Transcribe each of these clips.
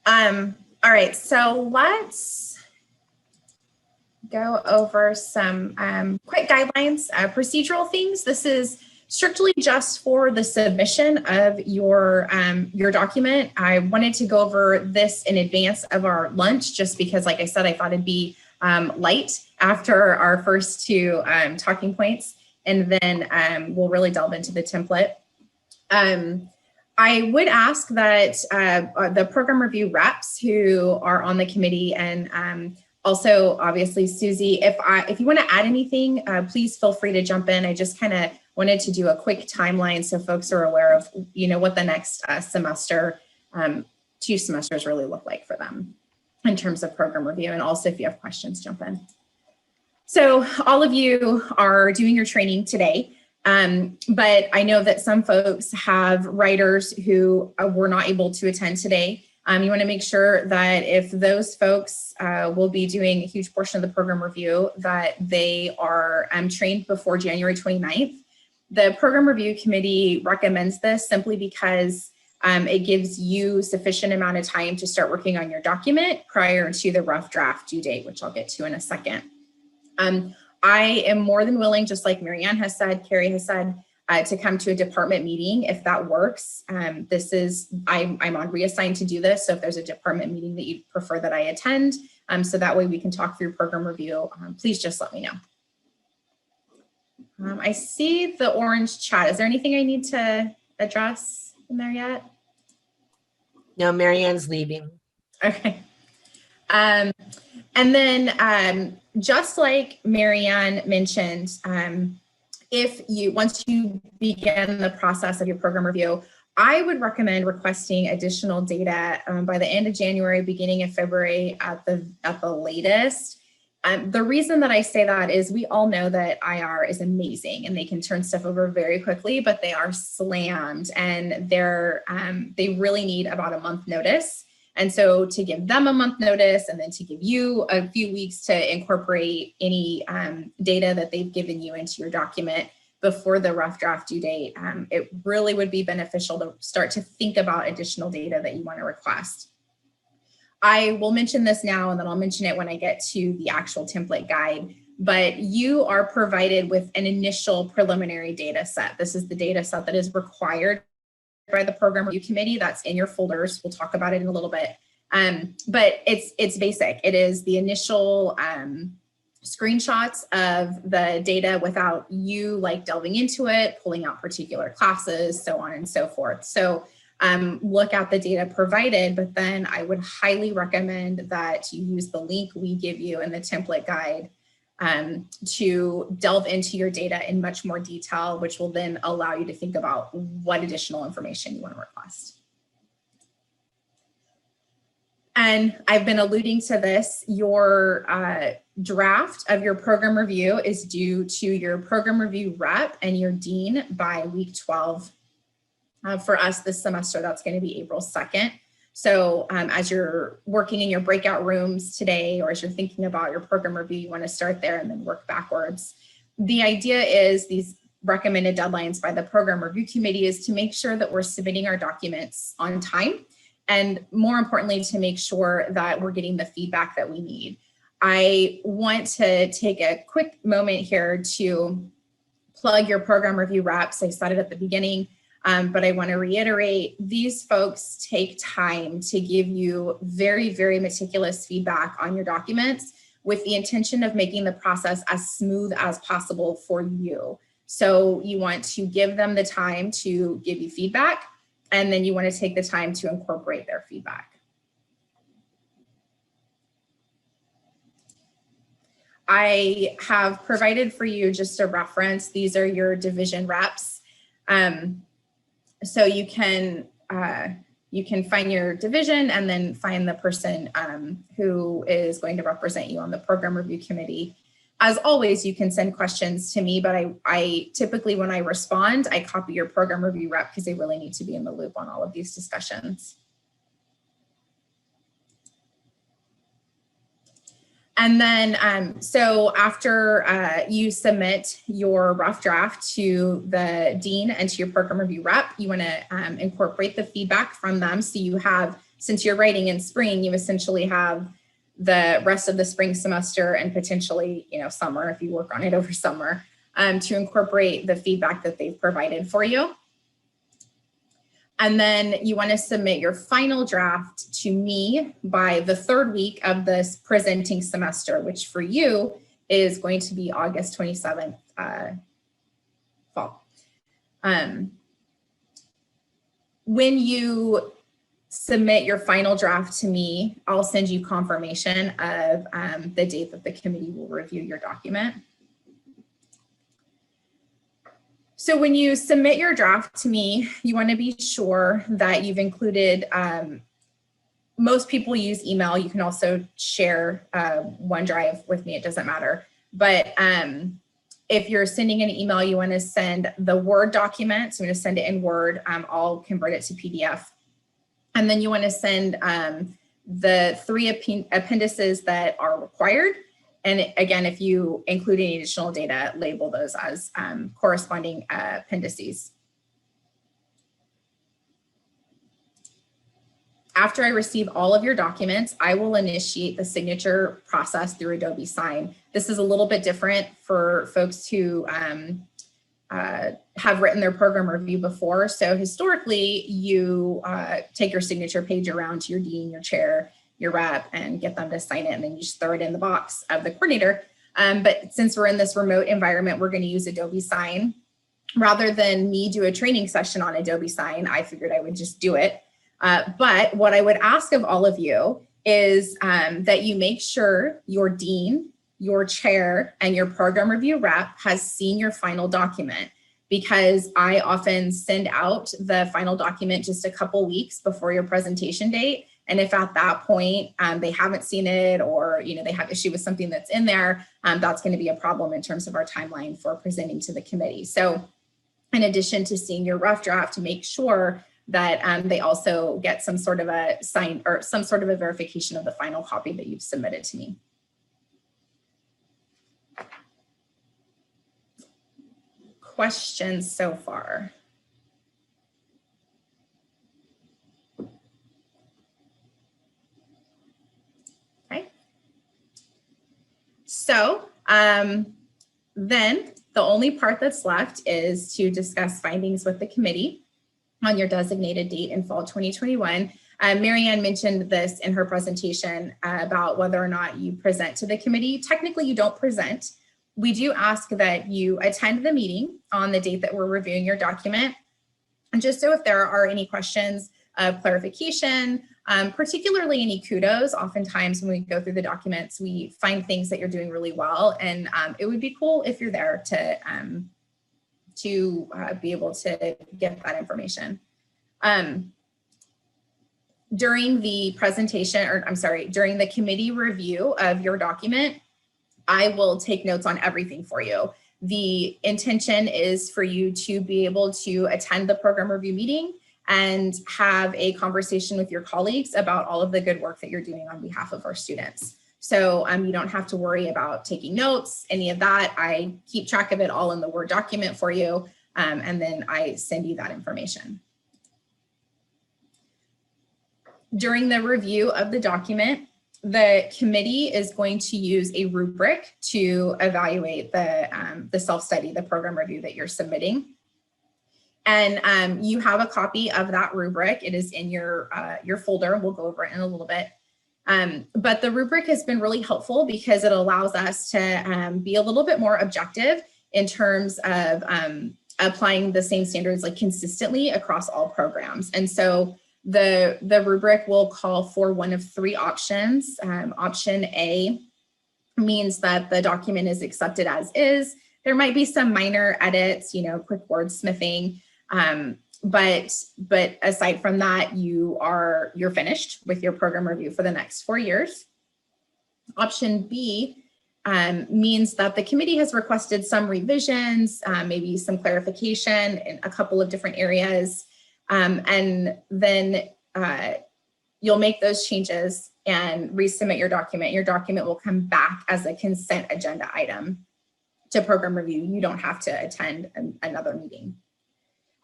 All right, so let's go over some quick guidelines, procedural things. This is strictly just for the submission of your document. I wanted to go over this in advance of our lunch, just because, like I said, I thought it'd be light after our first two talking points, and then we'll really delve into the template. I would ask that the program review reps who are on the committee, and also obviously Susie, if you want to add anything, please feel free to jump in. I just kind of wanted to do a quick timeline so folks are aware of, what the next semester, 2 semesters really look like for them in terms of program review. And also if you have questions, jump in. So all of you are doing your training today. But I know that some folks have writers who were not able to attend today. You want to make sure that if those folks will be doing a huge portion of the program review, that they are trained before January 29th. The program review committee recommends this simply because it gives you sufficient amount of time to start working on your document prior to the rough draft due date, which I'll get to in a second. I am more than willing, just like Marianne has said, Carrie has said, to come to a department meeting if that works. I'm on reassigned to do this. So if there's a department meeting that you'd prefer that I attend, so that way we can talk through program review, please just let me know. I see the orange chat. Is there anything I need to address in there yet? No, Marianne's leaving. Okay. And then just like Marianne mentioned, once you begin the process of your program review, I would recommend requesting additional data by the end of January, beginning of February at the latest. The reason that I say that is we all know that IR is amazing and they can turn stuff over very quickly, but they are slammed and they really need about a month notice. And so to give them a month notice and then to give you a few weeks to incorporate any data that they've given you into your document before the rough draft due date, it really would be beneficial to start to think about additional data that you want to request. I will mention this now and then I'll mention it when I get to the actual template guide, but you are provided with an initial preliminary data set. This is the data set that is required by the program review committee. That's in your folders. We'll talk about it in a little bit. But it's basic. It is the initial screenshots of the data without you like delving into it, pulling out particular classes, so on and so forth. So look at the data provided, but then I would highly recommend that you use the link we give you in the template guide to delve into your data in much more detail, which will then allow you to think about what additional information you want to request. And I've been alluding to this, your draft of your program review is due to your program review rep and your dean by week 12. For us this semester, that's going to be April 2nd. So as you're working in your breakout rooms today, or as you're thinking about your program review, you want to start there and then work backwards. The idea is these recommended deadlines by the program review committee is to make sure that we're submitting our documents on time. And more importantly, to make sure that we're getting the feedback that we need. I want to take a quick moment here to plug your program review reps. I said it at the beginning. But I want to reiterate, these folks take time to give you very, very meticulous feedback on your documents with the intention of making the process as smooth as possible for you. So you want to give them the time to give you feedback, and then you want to take the time to incorporate their feedback. I have provided for you just a reference. These are your division reps. So you can find your division and then find the person who is going to represent you on the program review committee. As always, you can send questions to me, but I typically, when I respond, I copy your program review rep because they really need to be in the loop on all of these discussions. And then, so after you submit your rough draft to the dean and to your program review rep, you want to incorporate the feedback from them. So you have since you're writing in spring, you essentially have the rest of the spring semester and potentially, summer if you work on it over summer, to incorporate the feedback that they've provided for you. And then you want to submit your final draft to me by the 3rd week of this presenting semester, which for you is going to be August 27th, fall. When you submit your final draft to me, I'll send you confirmation of the date that the committee will review your document. So when you submit your draft to me, you want to be sure that you've included, most people use email. You can also share OneDrive with me, it doesn't matter. But if you're sending an email, you want to send the Word document. So I'm going to send it in Word. I'll convert it to PDF. And then you want to send the 3 appendices that are required. And again, if you include any additional data, label those as corresponding appendices. After I receive all of your documents, I will initiate the signature process through Adobe Sign. This is a little bit different for folks who have written their program review before. So historically, you take your signature page around to your dean, your chair, your rep, and get them to sign it, and then you just throw it in the box of the coordinator. But since we're in this remote environment, we're going to use Adobe Sign. Rather than me do a training session on Adobe Sign, I figured I would just do it. But what I would ask of all of you is that you make sure your dean, your chair, and your program review rep has seen your final document, because I often send out the final document just a couple weeks before your presentation date. And if at that point they haven't seen it, or they have issue with something that's in there, that's going to be a problem in terms of our timeline for presenting to the committee. So in addition to seeing your rough draft, to make sure that they also get some sort of a sign or some sort of a verification of the final copy that you've submitted to me. Questions so far? Okay. So then the only part that's left is to discuss findings with the committee on your designated date in fall 2021. Marianne mentioned this in her presentation about whether or not you present to the committee. Technically, you don't present. We do ask that you attend the meeting on the date that we're reviewing your document. And just so if there are any questions of clarification, particularly any kudos, oftentimes when we go through the documents, we find things that you're doing really well. And it would be cool if you're there to be able to get that information. During the presentation, or I'm sorry, during the committee review of your document, I will take notes on everything for you. The intention is for you to be able to attend the program review meeting and have a conversation with your colleagues about all of the good work that you're doing on behalf of our students. So you don't have to worry about taking notes, any of that. I keep track of it all in the Word document for you, and then I send you that information. During the review of the document, the committee is going to use a rubric to evaluate the self-study, the program review that you're submitting. And you have a copy of that rubric. It is in your folder. We'll go over it in a little bit. But the rubric has been really helpful because it allows us to be a little bit more objective in terms of applying the same standards like consistently across all programs. And so the rubric will call for one of 3 options. Option A means that the document is accepted as is. There might be some minor edits, quick wordsmithing, but aside from that, you're finished with your program review for the next 4 years. Option B means that the committee has requested some revisions, maybe some clarification in a couple of different areas. And then you'll make those changes and resubmit your document. Your document will come back as a consent agenda item to program review. You don't have to attend another meeting.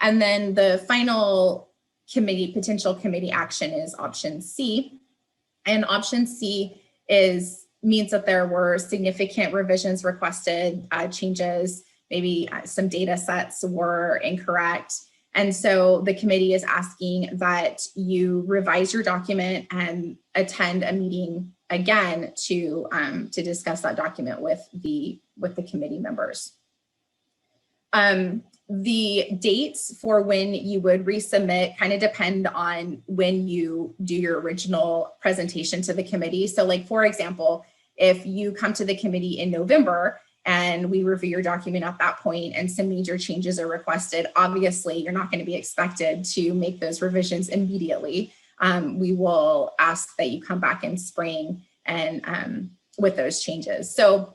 And then the final potential committee action is option C. And option C means that there were significant revisions requested, changes, maybe some data sets were incorrect. And so the committee is asking that you revise your document and attend a meeting again to discuss that document with the committee members. The dates for when you would resubmit kind of depend on when you do your original presentation to the committee. So like, for example, if you come to the committee in November and we review your document at that point and some major changes are requested, obviously you're not going to be expected to make those revisions immediately. We will ask that you come back in spring and with those changes. So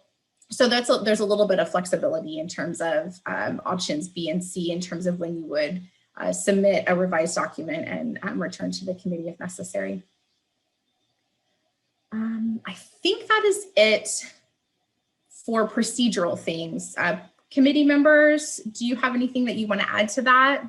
there's a little bit of flexibility in terms of options B and C in terms of when you would submit a revised document and return to the committee if necessary. I think that is it for procedural things. Committee members, do you have anything that you want to add to that?